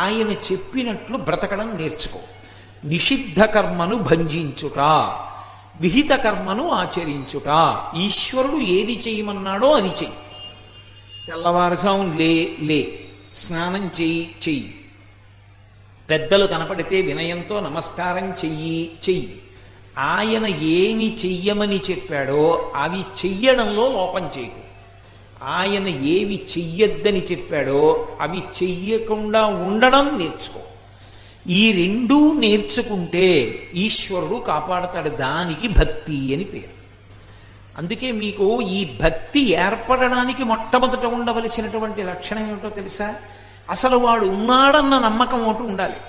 ఆయన చెప్పినట్లు బ్రతకడం నేర్చుకో. నిషిద్ధ కర్మను భంజించుట, విహిత కర్మను ఆచరించుట. ఈశ్వరుడు ఏది చేయమన్నాడో అది చెయ్యి. తెల్లవారుజాము లే, స్నానం చెయ్యి. పెద్దలు కనపడితే వినయంతో నమస్కారం చెయ్యి. ఆయన ఏమి చెయ్యమని చెప్పాడో అవి చెయ్యడంలో లోపం చేయకు. ఆయన ఏవి చెయ్యొద్దని చెప్పాడో అవి చెయ్యకుండా ఉండడం నేర్చుకో. ఈ రెండూ నేర్చుకుంటే ఈశ్వరుడు కాపాడతాడు. దానికి భక్తి అని పేరు. అందుకే మీకు ఈ భక్తి ఏర్పడడానికి మొట్టమొదట ఉండవలసినటువంటి లక్షణం ఏమిటో తెలుసా? అసలు వాడు ఉన్నాడన్న నమ్మకం ఒకటి ఉండాలి.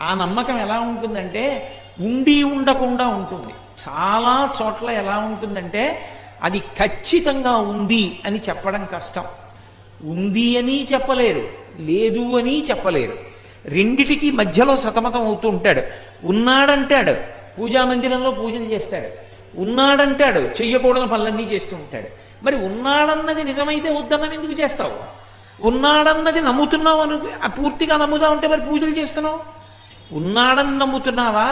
ఆ నమ్మకం ఎలా ఉంటుందంటే ఉండి ఉండకుండా ఉంటుంది. చాలా చోట్ల ఎలా ఉంటుందంటే అది ఖచ్చితంగా ఉంది అని చెప్పడం కష్టం. ఉంది అని చెప్పలేరు, లేదు అని చెప్పలేరు. రెండిటికి మధ్యలో సతమతం అవుతూ ఉంటాడు. ఉన్నాడంటాడు, పూజా మందిరంలో పూజలు చేస్తాడు. ఉన్నాడంటాడు, చెయ్యకూడని పనులన్నీ చేస్తూ ఉంటాడు. మరి ఉన్నాడన్నది నిజమైతే వద్దన్నది ఎందుకు చేస్తావు? ఉన్నాడన్నది నమ్ముతున్నావు అను, పూర్తిగా నమ్ముతా ఉంటే మరి పూజలు చేస్తున్నావు. ఉన్నాడని నమ్ముతున్నావా?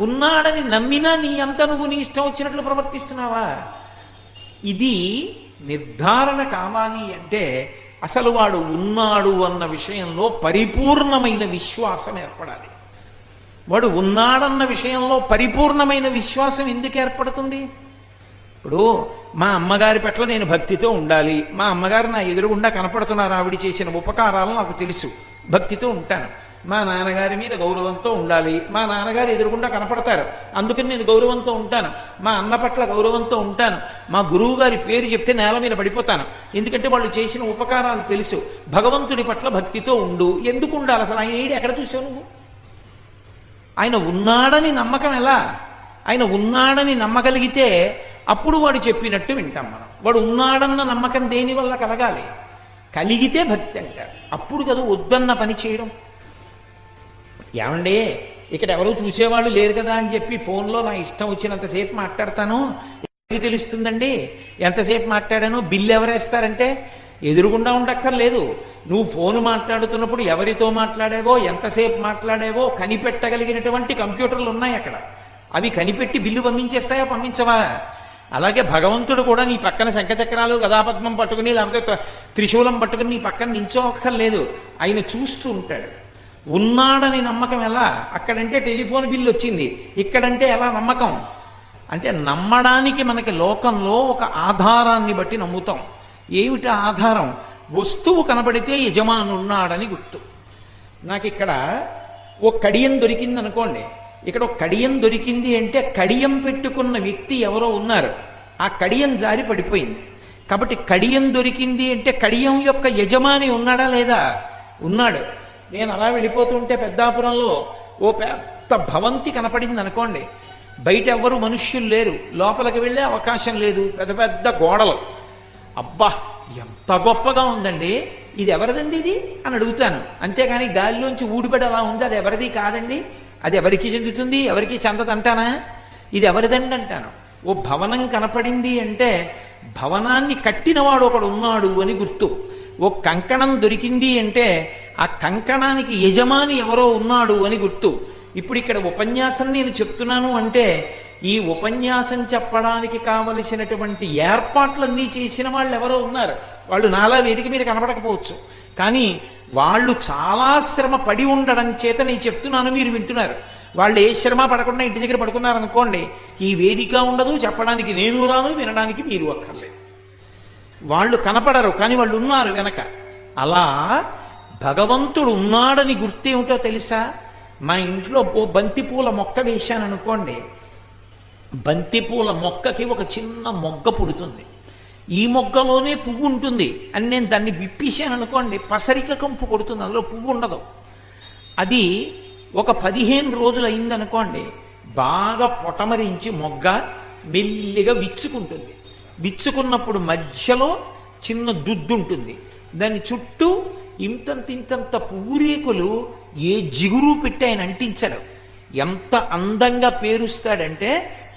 ఉన్నాడని నమ్మినా నీ అంత నువ్వు నీ ఇష్టం వచ్చినట్లు ప్రవర్తిస్తున్నావా? ఇది నిర్ధారణ కావాలి అంటే అసలు వాడు ఉన్నాడు అన్న విషయంలో పరిపూర్ణమైన విశ్వాసం ఏర్పడాలి. వాడు ఉన్నాడన్న విషయంలో పరిపూర్ణమైన విశ్వాసం ఎందుకు ఏర్పడుతుంది? ఇప్పుడు మా అమ్మగారి పట్ల నేను భక్తితో ఉండాలి. మా అమ్మగారు నా ఎదురుగుండా కనపడుతున్నారు, ఆవిడ చేసిన ఉపకారాలు నాకు తెలుసు, భక్తితో ఉంటాను. మా నాన్నగారి మీద గౌరవంతో ఉండాలి. మా నాన్నగారు ఎదురుగుండా కనపడతారు, అందుకని నేను గౌరవంతో ఉంటాను. మా అన్న పట్ల గౌరవంతో ఉంటాను. మా గురువు గారి పేరు చెప్తే నేల మీద పడిపోతాను, ఎందుకంటే వాళ్ళు చేసిన ఉపకారాలు తెలుసు. భగవంతుడి పట్ల భక్తితో ఉండు. ఎందుకు ఉండాలి అసలు? ఆయన ఏడు ఎక్కడ చూసావు నువ్వు? ఆయన ఉన్నాడని నమ్మకం ఎలా? ఆయన ఉన్నాడని నమ్మగలిగితే అప్పుడు వాడు చెప్పినట్టు వింటాం మనం. వాడు ఉన్నాడన్న నమ్మకం దేని వల్ల కలగాలి? కలిగితే భక్తి అంటారు. అప్పుడు కదా వద్దన్న పని చేయడం. ఏమండి ఇక్కడ ఎవరూ చూసేవాళ్ళు లేరు కదా అని చెప్పి ఫోన్లో నా ఇష్టం వచ్చినంతసేపు మాట్లాడతాను. ఎవరికి తెలుస్తుందండి ఎంతసేపు మాట్లాడానో? బిల్లు ఎవరేస్తారంటే ఎదురుగుండా ఉండక్కర్లేదు. నువ్వు ఫోన్ మాట్లాడుతున్నప్పుడు ఎవరితో మాట్లాడావో, ఎంతసేపు మాట్లాడావో కనిపెట్టగలిగినటువంటి కంప్యూటర్లు ఉన్నాయి అక్కడ. అవి కనిపెట్టి బిల్లు పంపించేస్తాయా? పంపించవా? అలాగే భగవంతుడు కూడా నీ పక్కన శంఖచక్రాలు గదాపద్మం పట్టుకుని లేకపోతే త్రిశూలం పట్టుకుని నీ పక్కన నించోక్కర్లేదు. ఆయన చూస్తూ ఉంటాడు. ఉన్నాడని నమ్మకం ఎలా? అక్కడంటే టెలిఫోన్ బిల్లు వచ్చింది, ఇక్కడంటే ఎలా నమ్మకం? అంటే నమ్మడానికి మనకి లోకంలో ఒక ఆధారాన్ని బట్టి నమ్ముతాం. ఏమిటి ఆధారం? వస్తువు కనబడితే యజమానున్నాడని గుర్తు. నాకు ఇక్కడ ఓ కడియం దొరికింది అనుకోండి. ఇక్కడ ఒక కడియం దొరికింది అంటే కడియం పెట్టుకున్న వ్యక్తి ఎవరో ఉన్నారు, ఆ కడియం జారి పడిపోయింది. కాబట్టి కడియం దొరికింది అంటే కడియం యొక్క యజమాని ఉన్నాడా లేదా? ఉన్నాడు. నేను అలా వెళ్ళిపోతుంటే పెద్దాపురంలో ఓ పెద్ద భవంతి కనపడింది అనుకోండి. బయట ఎవ్వరు మనుష్యులు లేరు, లోపలికి వెళ్ళే అవకాశం లేదు, పెద్ద పెద్ద గోడలు. అబ్బా ఎంత గొప్పగా ఉందండి, ఇది ఎవరిదండి ఇది అని అడుగుతాను. అంతేగాని గాలిలోంచి ఊడిపడి అలా ఉంది, అది ఎవరిది కాదండి, అది ఎవరికి చెందుతుంది, ఎవరికి చెందదంటానా? ఇది ఎవరిదండి అంటాను. ఓ భవనం కనపడింది అంటే భవనాన్ని కట్టినవాడు ఒకడు ఉన్నాడు అని గుర్తు. ఓ కంకణం దొరికింది అంటే ఆ కంకణానికి యజమాని ఎవరో ఉన్నాడు అని గుర్తు. ఇప్పుడు ఇక్కడ ఉపన్యాసం నేను చెప్తున్నాను అంటే ఈ ఉపన్యాసం చెప్పడానికి కావలసినటువంటి ఏర్పాట్లన్నీ చేసిన వాళ్ళు ఎవరో ఉన్నారు. వాళ్ళు నాలా వేదిక మీద కనపడకపోవచ్చు, కానీ వాళ్ళు చాలా శ్రమ పడి ఉండడం చేత నేను చెప్తున్నాను, మీరు వింటున్నారు. వాళ్ళు ఏ శ్రమ పడకుండా ఇంటి దగ్గర పడుకున్నారనుకోండి, ఈ వేదిక ఉండదు, చెప్పడానికి నేను రాను, వినడానికి మీరు అక్కర్లేదు. వాళ్ళు కనపడరు, కానీ వాళ్ళు ఉన్నారు వెనక. అలా భగవంతుడు ఉన్నాడని గుర్తేమిటో తెలుసా? మా ఇంట్లో ఓ బంతిపూల మొక్క వేశాను అనుకోండి. బంతిపూల మొక్కకి ఒక చిన్న మొగ్గ పుడుతుంది, ఈ మొగ్గలోనే పువ్వు ఉంటుంది అని నేను దాన్ని విప్పేశాను అనుకోండి, పసరిక కంపు కొడుతుంది, అందులో పువ్వు ఉండదు. అది ఒక 15 రోజులు అయిందనుకోండి, బాగా పొటమరించి మొగ్గ మెల్లిగా విచ్చుకుంటుంది. విచ్చుకున్నప్పుడు మధ్యలో చిన్న దుద్దు ఉంటుంది, దాని చుట్టూ ఇంతంత పూరేకులు ఏ జిగురు పెట్టి ఆయన అంటించడు. ఎంత అందంగా పేరుస్తాడంటే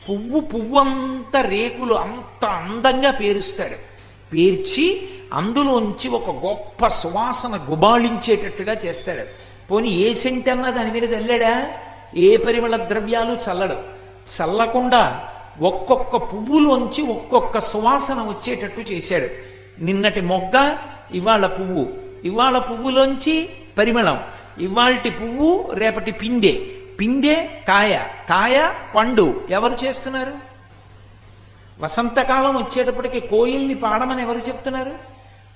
పువ్వంత రేకులు అంత అందంగా పేరుస్తాడు. పేర్చి అందులోంచి ఒక గొప్ప సువాసన గుబాళించేటట్టుగా చేస్తాడు. పోనీ ఏ సెంట్ అన్నా దాని మీద చల్లాడా? ఏ పరిమళ ద్రవ్యాలు చల్లడు. చల్లకుండా ఒక్కొక్క పువ్వులోంచి ఒక్కొక్క సువాసన వచ్చేటట్టు చేశాడు. నిన్నటి మొగ్గ, ఇవాళ పువ్వు, ఇవాళ పువ్వులోంచి పరిమళం, ఇవాల్టి పువ్వు రేపటి పిందె, పిందె కాయ, కాయ పండు. ఎవరు చేస్తున్నారు? వసంతకాలం వచ్చేటప్పటికి కోయిల్ని పాడమని ఎవరు చెప్తున్నారు?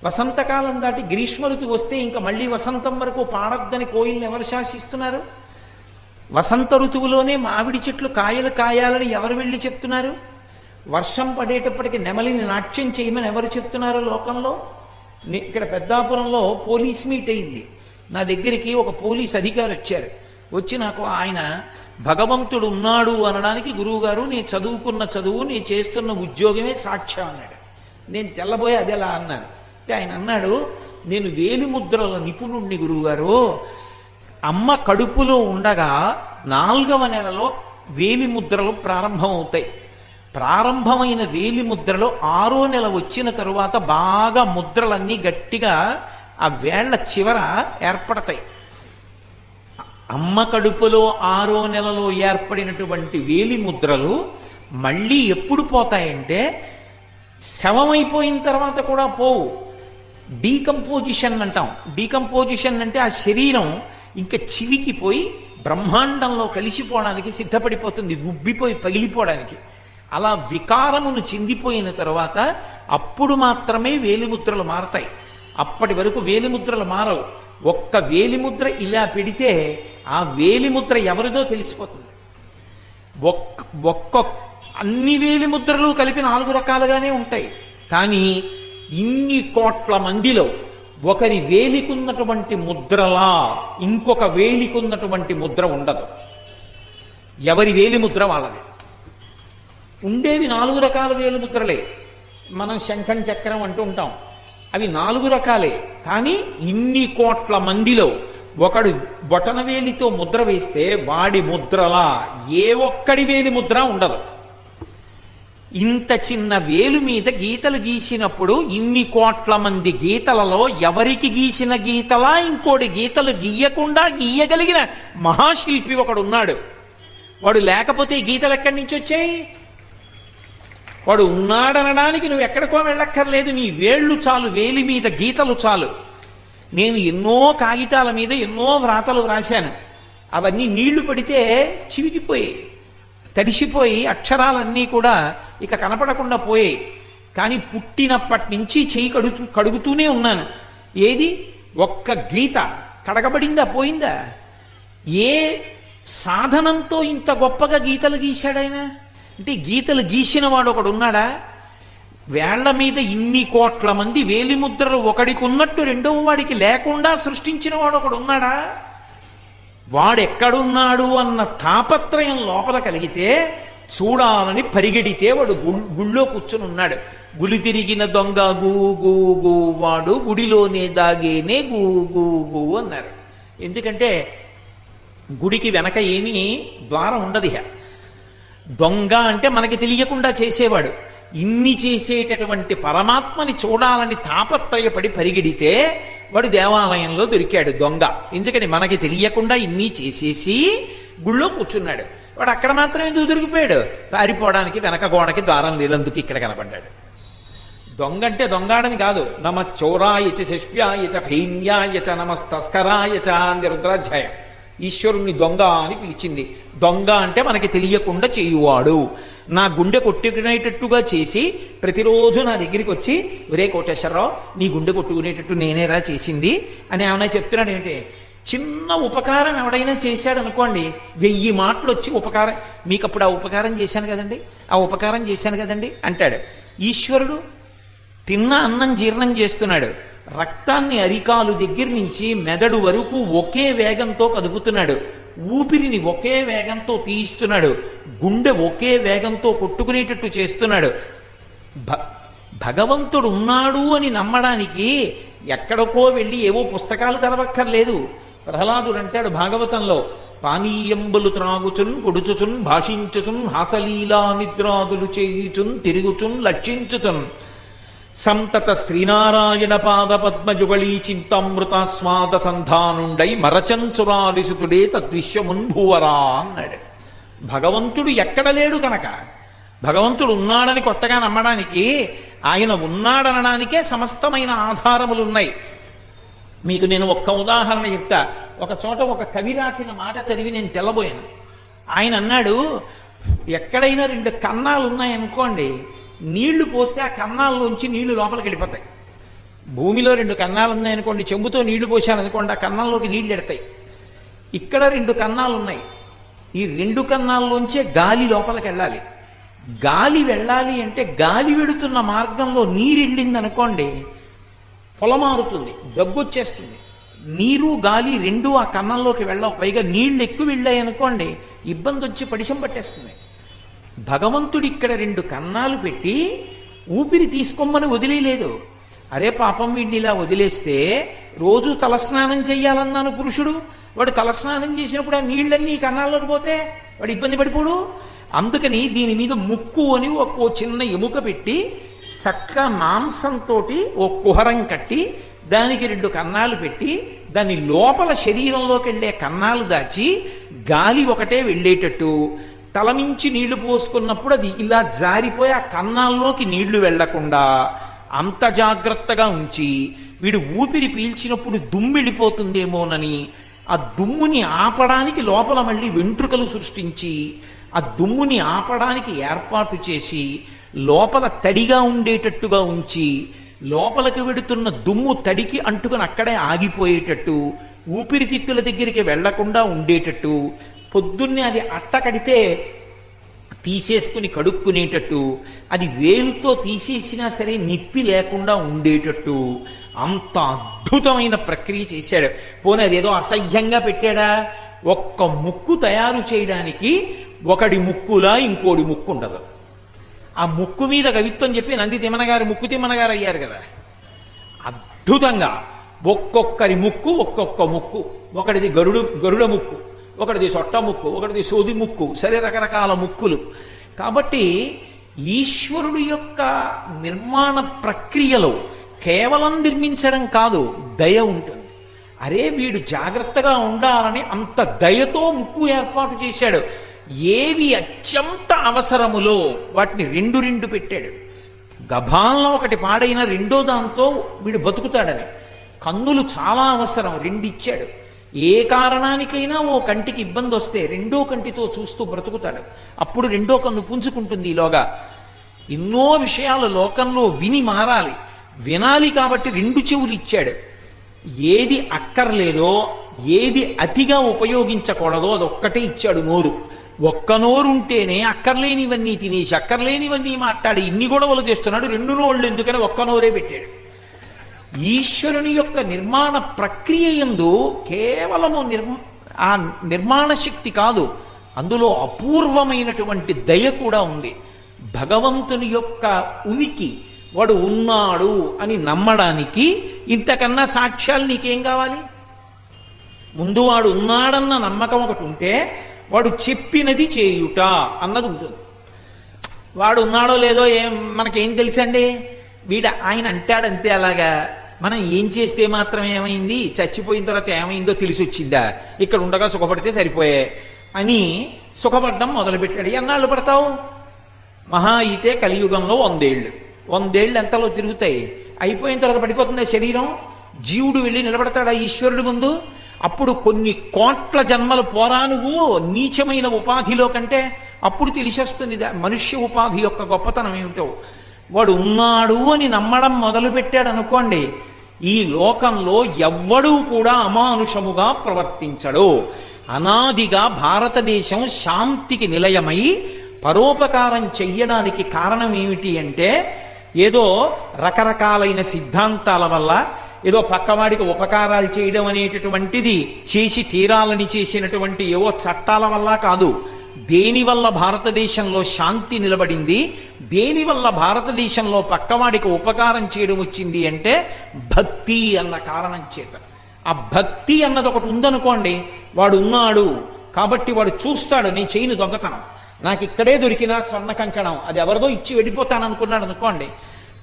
వసంతకాలం దాటి గ్రీష్మ ఋతువు వస్తే ఇంకా మళ్ళీ వసంతం వరకు పాడొద్దని కోయిల్ని ఎవరు శాసిస్తున్నారు? వసంత ఋతువులోనే మామిడి చెట్లు కాయలు కాయాలని ఎవరు వెళ్ళి చెప్తున్నారు? వర్షం పడేటప్పటికి నెమలిని నాట్యం చేయమని ఎవరు చెప్తున్నారు లోకంలో? ఇక్కడ పెద్దాపురంలో పోలీస్ మీట్ అయింది. నా దగ్గరికి ఒక పోలీస్ అధికారి వచ్చారు. వచ్చి నాకు ఆయన భగవంతుడు ఉన్నాడు అనడానికి, గురువుగారు నేను చదువుకున్న చదువు, నేను చేస్తున్న ఉద్యోగమే సాక్ష్యం అన్నాడు. నేను తెల్లబోయి అది ఎలా అన్నాను. ఆయన అన్నాడు, నేను వేలిముద్రల నిపుణుణ్ణి గురువుగారు. అమ్మ కడుపులో ఉండగా 4వ నెలలో వేలిముద్రలు ప్రారంభమవుతాయి. ప్రారంభమైన వేలిముద్రలు 6వ నెల వచ్చిన తరువాత బాగా ముద్రలన్నీ గట్టిగా ఆ వేళ్ల చివర ఏర్పడతాయి. అమ్మ కడుపులో 6వ నెలలో ఏర్పడినటువంటి వేలిముద్రలు మళ్ళీ ఎప్పుడు పోతాయంటే శవమైపోయిన తర్వాత కూడా పోవు. డీకంపోజిషన్ అంటాం. డీకంపోజిషన్ అంటే ఆ శరీరం ఇంకా చివికిపోయి బ్రహ్మాండంలో కలిసిపోవడానికి సిద్ధపడిపోతుంది, ఉబ్బిపోయి పగిలిపోవడానికి. అలా వికారమును చెందిపోయిన తర్వాత అప్పుడు మాత్రమే వేలిముద్రలు మారతాయి. అప్పటి వరకు వేలిముద్రలు మారవు. ఒక్క వేలిముద్ర ఇలా పెడితే ఆ వేలిముద్ర ఎవరిదో తెలిసిపోతుంది. అన్ని వేలిముద్రలు కలిపి 4 రకాలుగానే ఉంటాయి. కానీ ఇన్ని కోట్ల మందిలో ఒకరి వేలికున్నటువంటి ముద్రలా ఇంకొక వేలికున్నటువంటి ముద్ర ఉండదు. ఎవరి వేలిముద్ర వాళ్ళది. ఉండేవి 4 రకాల వేలిముద్రలే. మనం శంఖం చక్రం అంటూ ఉంటాం, అవి 4 రకాలే. కానీ ఇన్ని కోట్ల మందిలో ఒకడు బొటనవేలితో ముద్ర వేస్తే వాడి ముద్రలా ఏ ఒక్కడి వేలి ముద్ర ఉండదు. ఇంత చిన్న వేలు మీద గీతలు గీసినప్పుడు ఇన్ని కోట్ల మంది గీతలలో ఎవరికి గీసిన గీతలా ఇంకోటి గీతలు గీయకుండా గీయగలిగిన మహాశిల్పి ఒకడు ఉన్నాడు. వాడు లేకపోతే ఈ గీతలు ఎక్కడి నుంచి వచ్చాయి? వాడు ఉన్నాడనడానికి నువ్వు ఎక్కడికో వెళ్ళక్కర్లేదు. నీ వేళ్ళు చాలు, వేలి మీద గీతలు చాలు. నేను ఎన్నో కాగితాల మీద ఎన్నో వ్రాతలు రాశాను. అవన్నీ నీళ్లు పడితే చివికిపోయాయి, తడిసిపోయి అక్షరాలన్నీ కూడా ఇక కనపడకుండా పోయాయి. కానీ పుట్టినప్పటి నుంచి చెయ్యి కడుగుతూనే ఉన్నాను. ఏది ఒక్క గీత కడగబడిందా? పోయిందా? ఏ సాధనంతో ఇంత గొప్పగా గీతలు గీశాడాయన? అంటే గీతలు గీసిన వాడు ఒకడు ఉన్నాడా? వేళ్ల మీద ఇన్ని కోట్ల మంది వేలిముద్రలు ఒకడికి ఉన్నట్టు రెండవ వాడికి లేకుండా సృష్టించిన వాడు ఒకడు ఉన్నాడా? వాడెక్కడున్నాడు అన్న తాపత్రయం లోపల కలిగితే చూడాలని పరిగెడితే వాడు గుళ్ళో కూర్చుని ఉన్నాడు. గుడి తిరిగిన దొంగ గూ గూ గూ వాడు గుడిలోనే దాగేనే గూ గూ గూ అన్నారు. ఎందుకంటే గుడికి వెనక ఏమీ ద్వారం ఉండదు. దొంగ అంటే మనకి తెలియకుండా చేసేవాడు. ఇన్ని చేసేటటువంటి పరమాత్మని చూడాలని తాపత్రయపడి పరిగెడితే వాడు దేవాలయంలో దొరికాడు దొంగ. ఎందుకని మనకి తెలియకుండా ఇన్ని చేసేసి గుళ్ళో కూర్చున్నాడు. వాడు అక్కడ మాత్రం ఎందుకు దొరికిపోయాడు? పారిపోవడానికి వెనక గోడకి ద్వారం లేనందుకు ఇక్కడ కనపడ్డాడు. దొంగ అంటే దొంగాడని కాదు. నమ చోరాయచ శిష్యాయచ భైన్యాయచ నమస్తస్కరాయచ అని రుద్రాధ్యాయం. ఈశ్వరుణ్ణి దొంగ అని పిలిచింది. దొంగ అంటే మనకి తెలియకుండా చేయువాడు. నా గుండె కొట్టుకునేటట్టుగా చేసి ప్రతిరోజు నా దగ్గరికి వచ్చి, ఒరే కోటేశ్వరరావు నీ గుండె కొట్టుకునేటట్టు నేనేరా చేసింది అని ఏమైనా చెప్తున్నాడు ఏంటి? చిన్న ఉపకారం ఎవడైనా చేశాడు అనుకోండి, 1000 మాటలు వచ్చి ఉపకారం, మీకు అప్పుడు ఆ ఉపకారం చేశాను కదండి, ఆ ఉపకారం చేశాను కదండి అంటాడు. ఈశ్వరుడు తిన్న అన్నం జీర్ణం చేస్తున్నాడు. రక్తాన్ని అరికాలు దగ్గర నుంచి మెదడు వరకు ఒకే వేగంతో కదుపుతున్నాడు. ఊపిరిని ఒకే వేగంతో తీయిస్తున్నాడు. గుండె ఒకే వేగంతో కొట్టుకునేటట్టు చేస్తున్నాడు. భగవంతుడు ఉన్నాడు అని నమ్మడానికి ఎక్కడికో వెళ్ళి ఏవో పుస్తకాలు చదవక్కర్లేదు. ప్రహ్లాదుడు అంటాడు భాగవతంలో, పానీయంబులు త్రాగుచున్ పొడుచుచున్ భాషించుచున్ హాసలీలా నిద్రాదులు చేయుచున్ తిరుగుచున్ లక్షించుచున్ సంతత శ్రీనారాయణ పాద పద్మజుగళీ చింతామృతాస్వాద సంధానుండై మరచంచురాలిసుతుడే తద్విశ్వమున్భూవరా అన్నాడు. భగవంతుడు ఎక్కడ లేడు కనుక, భగవంతుడు ఉన్నాడని కొత్తగా నమ్మడానికి, ఆయన ఉన్నాడనడానికే సమస్తమైన ఆధారములు ఉన్నాయి. మీకు నేను ఒక్క ఉదాహరణ చెప్తా. ఒక చోట ఒక కవి రాసిన మాట చదివి నేను తెల్లబోయాను. ఆయన అన్నాడు, ఎక్కడైనా 2 కన్నాలు ఉన్నాయనుకోండి, నీళ్లు పోస్తే ఆ కన్నాల్లోంచి నీళ్లు లోపలికి వెళ్ళిపోతాయి. భూమిలో 2 కన్నాలు ఉన్నాయనుకోండి, చెంబుతో నీళ్లు పోసాననుకోండి, ఆ కన్నంలోకి నీళ్లు ఎడతాయి. ఇక్కడ 2 కన్నాలు ఉన్నాయి. ఈ 2 కన్నాల్లోంచే గాలి లోపలికి వెళ్ళాలి. గాలి వెళ్ళాలి అంటే గాలి వెడుతున్న మార్గంలో నీరు వెళ్ళింది అనుకోండి, పొలమారుతుంది, దగ్గొచ్చేస్తుంది. నీరు గాలి 2 ఆ కన్నంలోకి వెళ్ళవు. పైగా నీళ్లు ఎక్కువ వెళ్ళాయి అనుకోండి, ఇబ్బంది వచ్చి పడిశం పట్టేస్తుంది. భగవంతుడు ఇక్కడ 2 కన్నాలు పెట్టి ఊపిరి తీసుకోమని వదిలేయలేదు. అరే పాపం వీడిని ఇలా వదిలేస్తే రోజు తలస్నానం చెయ్యాలన్నాను పురుషుడు, వాడు తలస్నానం చేసినప్పుడు ఆ నీళ్ళన్నీ కన్నాల్లోకి పోతే వాడు ఇబ్బంది పడిపోడు. అందుకని దీని మీద ముక్కు అని ఒక చిన్న ఎముక పెట్టి చక్కగా మాంసంతో ఓ కుహరం కట్టి దానికి 2 కన్నాలు పెట్టి దాని లోపల శరీరంలోకి వెళ్ళే కన్నాలు దాచి గాలి ఒకటే వెళ్ళేటట్టు తలమించి నీళ్లు పోసుకున్నప్పుడు అది ఇలా జారిపోయి ఆ కన్నాల్లోకి నీళ్లు వెళ్లకుండా అంత జాగ్రత్తగా ఉంచి వీడు ఊపిరి పీల్చినప్పుడు దుమ్ము వెళ్ళిపోతుందేమోనని ఆ దుమ్ముని ఆపడానికి లోపల మళ్ళీ వెంట్రుకలు సృష్టించి ఆ దుమ్ముని ఆపడానికి ఏర్పాటు చేసి లోపల తడిగా ఉండేటట్టుగా ఉంచి లోపలికి వెడుతున్న దుమ్ము తడికి అంటుకుని అక్కడే ఆగిపోయేటట్టు ఊపిరితిత్తుల దగ్గరికి వెళ్లకుండా ఉండేటట్టు పొద్దున్నే అది అట్ట కడితే తీసేసుకుని కడుక్కునేటట్టు అది వేలుతో తీసేసినా సరే నిప్పి లేకుండా ఉండేటట్టు అంత అద్భుతమైన ప్రక్రియ చేశాడు. పోనీ అదేదో అసహ్యంగా పెట్టాడా? ఒక్క ముక్కు తయారు చేయడానికి ఒకడి ముక్కులా ఇంకోడి ముక్కు ఉండదు. ఆ ముక్కు మీద కవిత్వం చెప్పి నంది తిమ్మనగారు ముక్కు తిమ్మనగారు అయ్యారు కదా. అద్భుతంగా ఒక్కొక్కరి ముక్కు ఒక్కొక్క ముక్కు, ఒకటిది గరుడ ముక్కు, ఒకటిది సొట్ట ముక్కు, ఒకటిది సోది ముక్కు, సరే రకరకాల ముక్కులు. కాబట్టి ఈశ్వరుడు యొక్క నిర్మాణ ప్రక్రియలో కేవలం నిర్మించడం కాదు, దయ ఉంటుంది. అరే వీడు జాగ్రత్తగా ఉండాలని అంత దయతో ముక్కు ఏర్పాటు చేశాడు. ఏవి అత్యంత అవసరములో వాటిని 2 పెట్టాడు. గభాల్లో ఒకటి పాడైన 2ో దాంతో వీడు బతుకుతాడని. కన్నులు చాలా అవసరం, 2 ఇచ్చాడు. ఏ కారణానికైనా ఓ కంటికి ఇబ్బంది వస్తే 2ో కంటితో చూస్తూ బ్రతుకుతాడు. అప్పుడు 2ో కన్ను పుంజుకుంటుంది. ఈలోగా ఎన్నో విషయాలు లోకంలో విని మారాలి, వినాలి. కాబట్టి 2 చెవులు ఇచ్చాడు. ఏది అక్కర్లేదో, ఏది అతిగా ఉపయోగించకూడదో అదొక్కటే ఇచ్చాడు. నోరు, ఒక్క నోరు ఉంటేనే అక్కర్లేనివన్నీ తినేసి అక్కర్లేనివన్నీ మాట్లాడి ఇన్ని గొడవలు చేస్తున్నాడు. 2 నోళ్ళు ఎందుకని ఒక్క నోరే పెట్టాడు. ఈశ్వరుని యొక్క నిర్మాణ ప్రక్రియ యందు కేవలము ఆ నిర్మాణ శక్తి కాదు, అందులో అపూర్వమైనటువంటి దయ కూడా ఉంది. భగవంతుని యొక్క ఉనికి, వాడు ఉన్నాడు అని నమ్మడానికి ఇంతకన్నా సాక్ష్యాలు నీకేం కావాలి? ముందు వాడు ఉన్నాడన్న నమ్మకం ఒకటి ఉంటే వాడు చెప్పినది చేయుట అన్నది ఉంటుంది. వాడు ఉన్నాడో లేదో మనకేం తెలుసండి? ఆయన అంటాడంతే. అలాగా మనం ఏం చేస్తే మాత్రం ఏమైంది, చచ్చిపోయిన తర్వాత ఏమైందో తెలిసి వచ్చిందా? ఇక్కడ ఉండగా సుఖపడితే సరిపోయే అని సుఖపడ్డం మొదలుపెట్టాడు. ఎన్నాళ్ళు పడతావు? మహా అయితే కలియుగంలో 100 ఏళ్ళు. 100 ఏళ్ళు ఎంతలో తిరుగుతాయి? అయిపోయిన తర్వాత పడిపోతుందా శరీరం? జీవుడు వెళ్ళి నిలబడతాడా ఈశ్వరుడి ముందు? అప్పుడు కొన్ని కోట్ల జన్మలు పోరా నువ్వు నీచమైన ఉపాధిలో కంటే, అప్పుడు తెలిసొస్తుంది మనుష్య ఉపాధి యొక్క గొప్పతనం ఏమిటో. వాడు ఉన్నాడు అని నమ్మడం మొదలుపెట్టాడు అనుకోండి, ఈ లోకంలో ఎవ్వడూ కూడా అమానుషముగా ప్రవర్తించడు. అనాదిగా భారతదేశం శాంతికి నిలయమై పరోపకారం చెయ్యడానికి కారణం ఏమిటి అంటే, ఏదో రకరకాలైన సిద్ధాంతాల వల్ల, ఏదో పక్కవాడికి ఉపకారాలు చేయడం అనేటటువంటిది చేసి తీరాలని చేసినటువంటి ఏవో చట్టాల వల్ల కాదు. దేనివల్ల భారతదేశంలో శాంతి నిలబడింది, దేనివల్ల భారతదేశంలో పక్కవాడికి ఉపకారం చేయడం వచ్చింది అంటే భక్తి అన్న కారణం చేత. ఆ భక్తి అన్నది ఒకటి ఉందనుకోండి, వాడు ఉన్నాడు కాబట్టి వాడు చూస్తాడు. నేను చేయను దొంగతనం, నాకు ఇక్కడే దొరికిన స్వర్ణ కంకణం అది ఎవరిదో ఇచ్చి వెళ్ళిపోతాను అనుకున్నాడు అనుకోండి,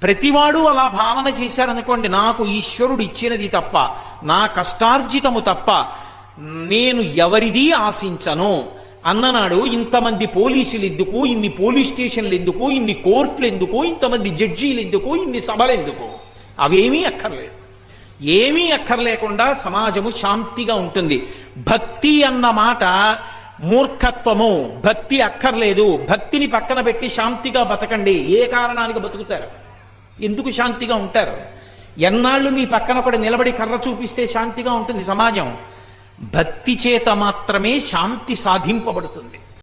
ప్రతివాడు అలా భావన చేశారనుకోండి, నాకు ఈశ్వరుడు ఇచ్చినది తప్ప, నా కష్టార్జితము తప్ప నేను ఎవరిది ఆశించను అన్ననాడు ఇంతమంది పోలీసులు ఎందుకు, ఇన్ని పోలీస్ స్టేషన్లు ఎందుకు, ఇన్ని కోర్టులు ఎందుకు, ఇంతమంది జడ్జీలు ఎందుకు, ఇన్ని సభలు ఎందుకు? అవేమీ అక్కర్లేదు. ఏమీ అక్కర్లేకుండా సమాజము శాంతిగా ఉంటుంది. భక్తి అన్న మాట మూర్ఖత్వము. భక్తి అక్కర్లేదు. భక్తిని పక్కన పెట్టి శాంతిగా బతకండి. ఏ కారణానికి బతుకుతారు? ఎందుకు శాంతిగా ఉంటారు? ఎన్నాళ్ళు మీ పక్కన ఒకటి నిలబడి కర్ర చూపిస్తే శాంతిగా ఉంటుంది సమాజం? భక్తి చేత మాత్రమే శాంతి సాధింపబడుతుంది.